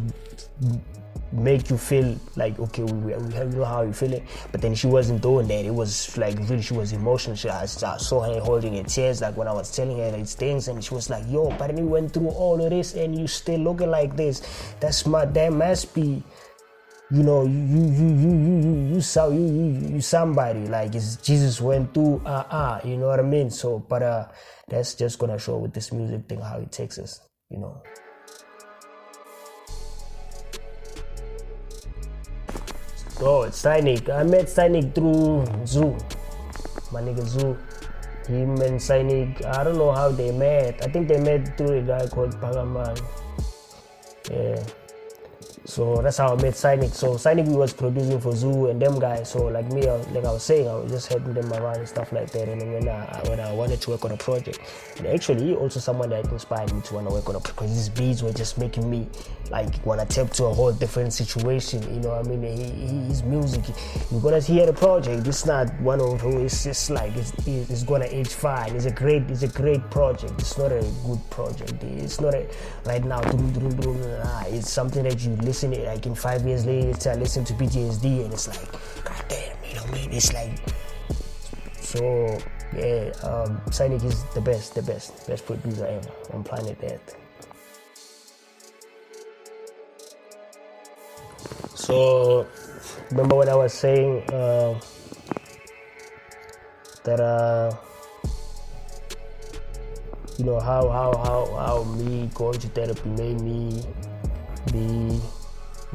[SPEAKER 4] make you feel like, okay, we know how you feeling. But then she wasn't doing that. It was like, really, she was emotional. I saw her holding her tears, like when I was telling her these things, and she was like, yo, but we went through all of this and you still looking like this. That must be, you somebody, like it's Jesus went through, you know what I mean? So, but that's just gonna show with this music thing how it takes us, Oh, it's Sainik. I met Sainik through Zoo. My nigga Zoo. Him and Sainik, I don't know how they met. I think they met through a guy called Pagaman. Yeah. So that's how I met Cynic. So Cynic was producing for Zoo and them guys. So like me, like I was saying, I was just helping them around and stuff like that. And then when I wanted to work on a project, and actually he also someone that inspired me to want to work on a project, because his beats were just making me like want to tap to a whole different situation. You know what I mean? His music, you're gonna hear the project. It's not one of those. It's just like it's gonna age fine. It's a great project. It's not a good project. It's not a right now. It's something that you listen to, like in 5 years later, I listen to PTSD and it's like, god damn, you know what I mean? It's like, so yeah, Cynic is the best producer ever on planet Earth. So remember what I was saying, that you know how me going to therapy made me be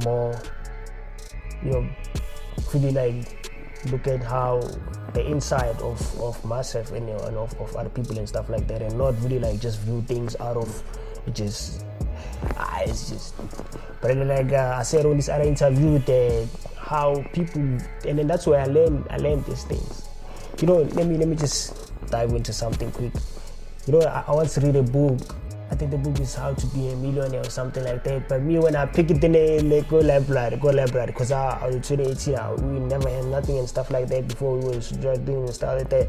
[SPEAKER 4] more, you know, really like look at how the inside of myself and, you know, and of other people and stuff like that, and not really like just view things out of just it's just. But then like I said on this other interview, that how people, and then that's where I learned these things. You know, let me just dive into something quick. You know, I once read a book. I think the book is How to Be a Millionaire or something like that. But me, when I pick it in the go library, because I was 2018, we never had nothing and stuff like that before we was doing and stuff like that.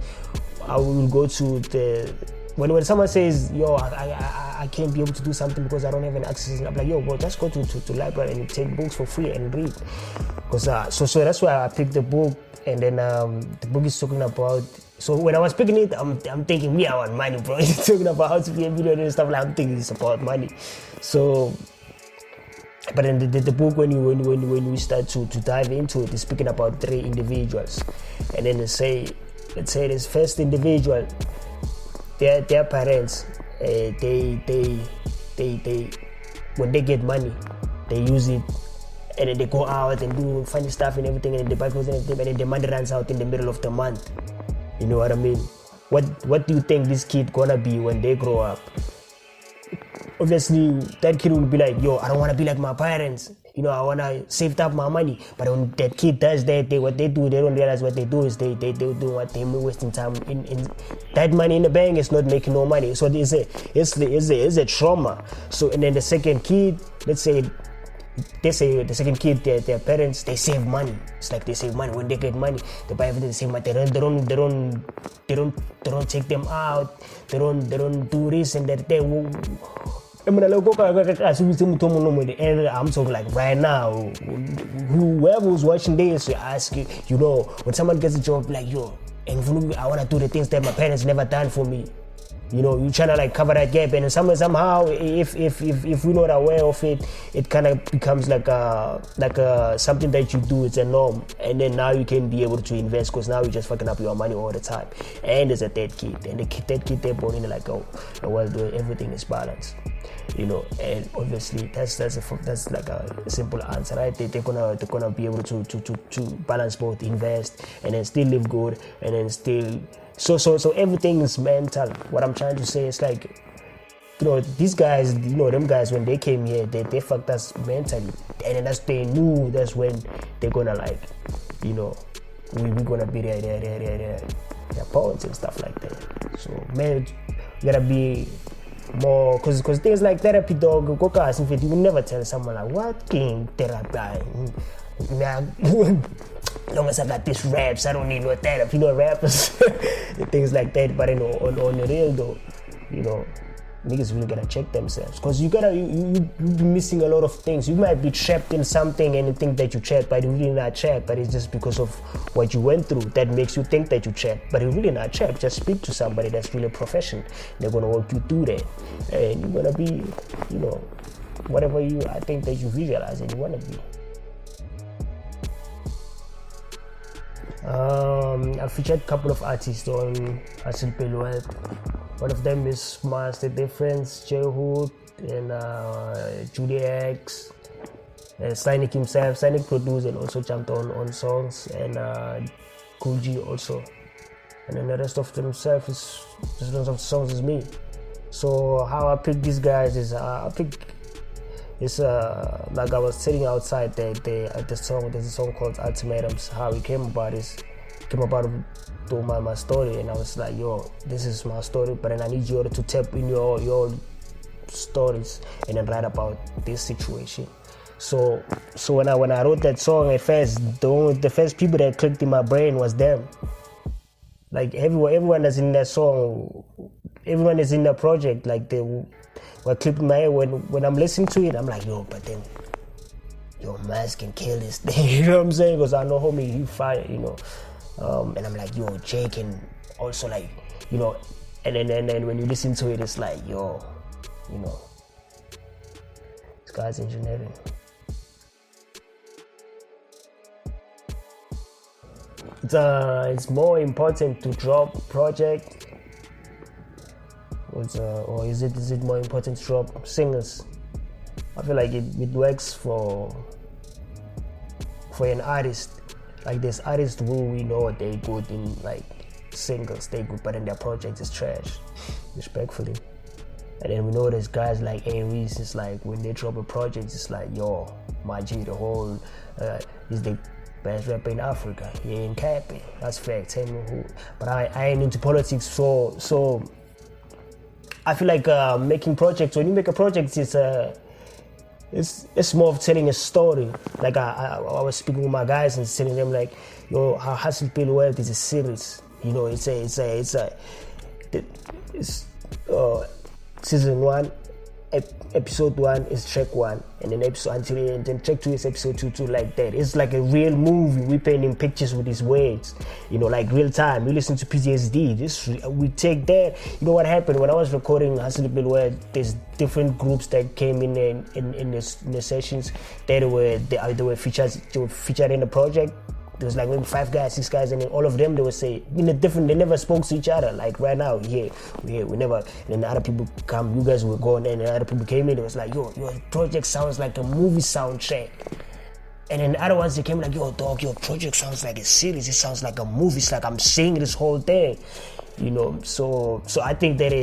[SPEAKER 4] I will go to the, when someone says, yo, I can't be able to do something because I don't have any access, I'm like, yo, bro, just go to library and take books for free and read. Because so that's why I picked the book, and then the book is talking about. So when I was picking it, I'm thinking, I want money, bro. It's talking about how to be a millionaire and stuff like that. I'm thinking it's about money. So, but then the book, when we start to dive into it, is speaking about 3 individuals, and then let's say this first individual, their parents, they when they get money, they use it. And then they go out and do funny stuff and everything, and they buy clothes and everything, and then the money runs out in the middle of the month. You know what I mean? What do you think this kid gonna be when they grow up? Obviously, that kid will be like, yo, I don't wanna be like my parents. You know, I wanna save up my money. But when that kid does that, what they do, they don't realize what they do is they do what they're wasting time in that money in the bank is not making no money. So it's a trauma. So and then the second kid, let's say. They say the second kid, their parents, they save money. It's like they save money. When they get money, they buy everything. They save money. They don't take them out. They don't do this and that. And I'm talking like right now, whoever's watching this, you ask you know, when someone gets a job, like, yo, and I want to do the things that my parents never done for me. You know, you trying to like cover that gap, and somehow, if we're not aware of it, it kind of becomes like something that you do. It's a norm, and then now you can be able to invest, because now you're just fucking up your money all the time. And there's a dead kid, and that kid they're born in like, oh, well, everything is balanced. You know, and obviously that's like a simple answer, right? They're gonna be able to balance both, invest, and then still live good, and then still. So everything is mental. What I'm trying to say is like, you know, these guys, you know, them guys, when they came here, they fucked us mentally, and then they knew that's when they're gonna like, you know, we're gonna be their opponents and stuff like that. So man, you gotta be more, cause things like therapy, dog, in fact, you will never tell someone like, what king therapy? Long as I got this raps, I don't need no therapy, you know, rappers, things like that. But you know, on the real though, you know, niggas really gotta check themselves, because you be missing a lot of things. You might be trapped in something and you think that you're trapped, but you're really not trapped. But it's just because of what you went through that makes you think that you're trapped, but you're really not trapped. Just speak to somebody that's really professional. They're gonna walk you through that, and you're gonna be, you know, whatever I think that you visualize and you wanna be. I featured a couple of artists on Hustle Pelwet. One of them is Master Difference, J Hood, and Judy X. Cynic himself, Cynic produced and also jumped on songs, and Cool G also. And then the rest of the songs is me. So how I pick these guys is I pick It's like I was sitting outside the song. There's a song called Ultimatums. How it came about to my story, and I was like, yo, this is my story, but then I need you to tap in your stories and then write about this situation. So when I wrote that song at first, the first people that clicked in my brain was them. Like everyone that's in that song, everyone is in the project. Like they were clipping my head when I'm listening to it. I'm like, yo, but then your mask can kill this thing. You know what I'm saying? Because I know homie, he fire, you know. And I'm like, yo, Jay can also like, you know. And then when you listen to it, it's like, yo, you know, this guy's engineering. It's more important to drop project, or is it more important to drop singles? I feel like it works for an artist. Like there's artists who we know they good in like singles, they good, but in their project is trash, respectfully. And then we know there's guys like Aries. It's like when they drop a project, it's like, yo, my G, the whole is the best rapper in Africa. He ain't capping. That's fact. Tell me who. But I ain't into politics, so I feel like making projects. When you make a project, it's more of telling a story. Like I was speaking with my guys and telling them like, yo, how Hustle Pay Wealth is a series. You know, it's season 1. Episode 1 is track 1, and then track 2 is episode 2 like that. It's like a real movie. We painting pictures with these words, you know, like real time. You listen to PTSD. We take that. You know what happened when I was recording Hustle Bill, where there's different groups that came in the sessions. They were featured in the project. There was like maybe 5 guys, 6 guys, and then all of them, they would say in a different, they never spoke to each other. Like right now, we never, and then the other people come, you guys were going, and the other people came in, it was like, yo, your project sounds like a movie soundtrack. And then the other ones, they came like, yo, dog, your project sounds like a series, it sounds like a movie, it's like I'm seeing this whole thing. You know, so I think that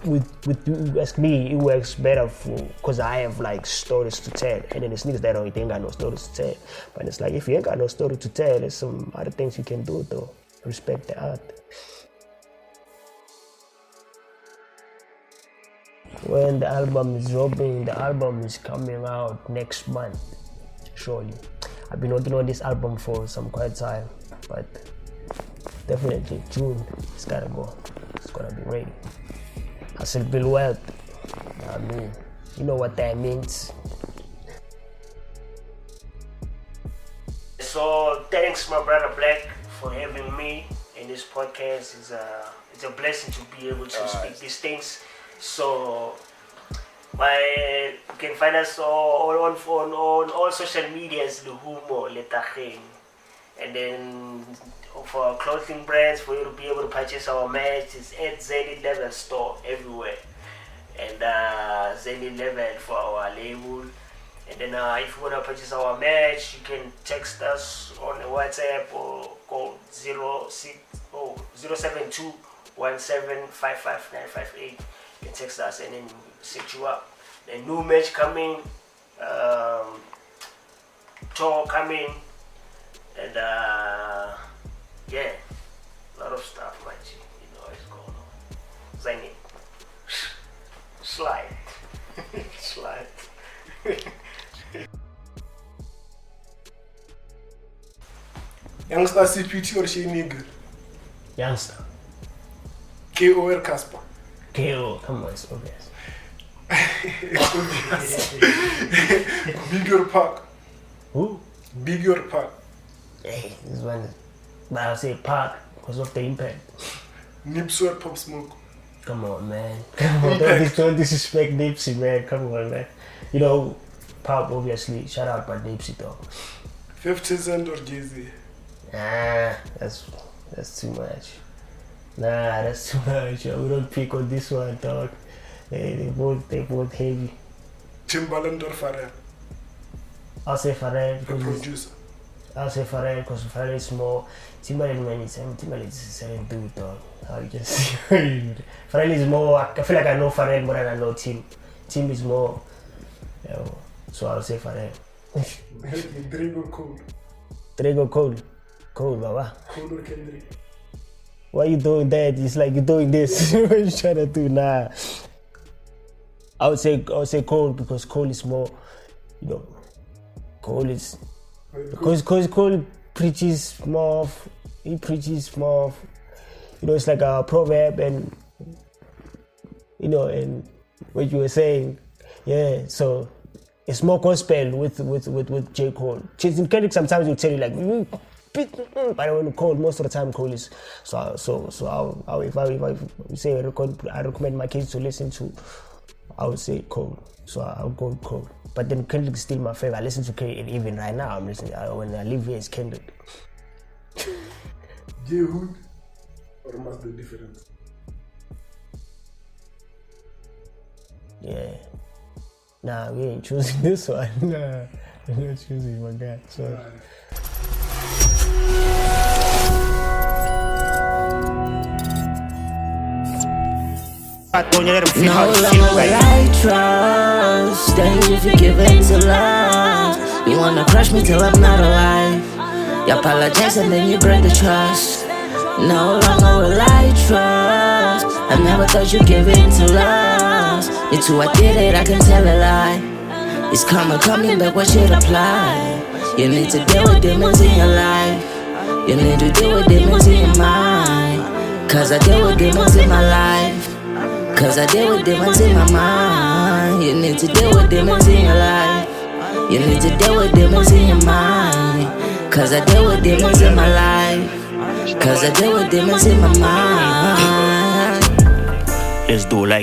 [SPEAKER 4] with you ask me, it works better because I have like stories to tell, and then there's niggas that ain't got no stories to tell. But it's like if you ain't got no story to tell, there's some other things you can do to respect the art. When the album is dropping, the album is coming out next month, surely. I've been working on this album for some quite time, but definitely June, it's gotta go. It's gonna be ready. Hustle Bill Wealth. I mean, you know what that means.
[SPEAKER 2] So thanks, my brother Black, for having me in this podcast. It's a blessing to be able to speak these things. So you can find us on all social medias, Lehumo Letageng. And then for our clothing brands, for you to be able to purchase our merch, it's at Zenith Level store everywhere. And Zenith Level for our label. And then if you want to purchase our merch, you can text us on the WhatsApp or call 072 1755958. You can text us and then set you up. The new merch coming, tour coming. And yeah, a lot of stuff, man. You know what's going on. Zenith. Slide. Slide.
[SPEAKER 5] Youngster CPT or she nigga?
[SPEAKER 4] Youngster.
[SPEAKER 5] KO or Casper?
[SPEAKER 4] KO, come on, it's obvious.
[SPEAKER 5] Bigger Park.
[SPEAKER 4] Who?
[SPEAKER 5] Bigger Park.
[SPEAKER 4] Hey, this one, but I'll say Park because of the impact.
[SPEAKER 5] Nipsey or Pop Smoke?
[SPEAKER 4] Come on, man. Come on, don't disrespect Nipsey, man. Come on, man. You know, Pop, obviously. Shout out by Nipsey, though.
[SPEAKER 5] 50 Cent or Jay-Z?
[SPEAKER 4] Nah, that's too much. Nah, that's too much. We don't pick on this one, dog. They both heavy.
[SPEAKER 5] Timbaland or Pharrell?
[SPEAKER 4] I'll say Pharrell because
[SPEAKER 5] Producer.
[SPEAKER 4] I'll say Pharrell because Pharrell is more Timbaland, man. Timbaland is a certain dude, dog. How you just Pharrell is more. I feel like I know Pharrell more than I know Tim. Tim is more Yeah, so I'll say for that.
[SPEAKER 5] Help me, Drake or Cole?
[SPEAKER 4] Drake or Cole? Cole, Baba.
[SPEAKER 5] Cole or Kendrick?
[SPEAKER 4] Why you doing that? It's like you're doing this. What you trying to do? Nah. I would say Cole because Cole is more, you know, Cole is because Cole preaches more of, he preaches more of, you know, it's like a proverb and, you know, and what you were saying, yeah, so it's more gospel with J. Cole. Kendrick sometimes will tell you like, but when Cole, most of the time Cole is, so if I say I recommend my kids to listen to, I would say Cole, so I'll go with Cole. But then Kendrick is still my favorite. I listen to Kendrick, and even right now I'm listening. When I live here, it's Kendrick.
[SPEAKER 5] J-Hood or must be different?
[SPEAKER 4] Yeah. Nah, we ain't choosing this one. Nah, we're not choosing my guy. So.
[SPEAKER 1] No
[SPEAKER 6] longer will I trust. Danger if you give in to love. You wanna crush me till I'm not alive. You apologize and then you break the trust. No longer will I trust. I never thought you'd give in to love. It's who I did it, I can tell a lie. It's karma coming back, what should apply? You need to deal with demons in your life. You need to deal with demons in your mind. Cause I deal with demons in my life. Cause I deal with demons in my mind. You need to deal with demons in your life. You need to deal with demons in your mind. Cause I deal with demons in my life. Cause I deal with demons in my mind.
[SPEAKER 1] Let's do like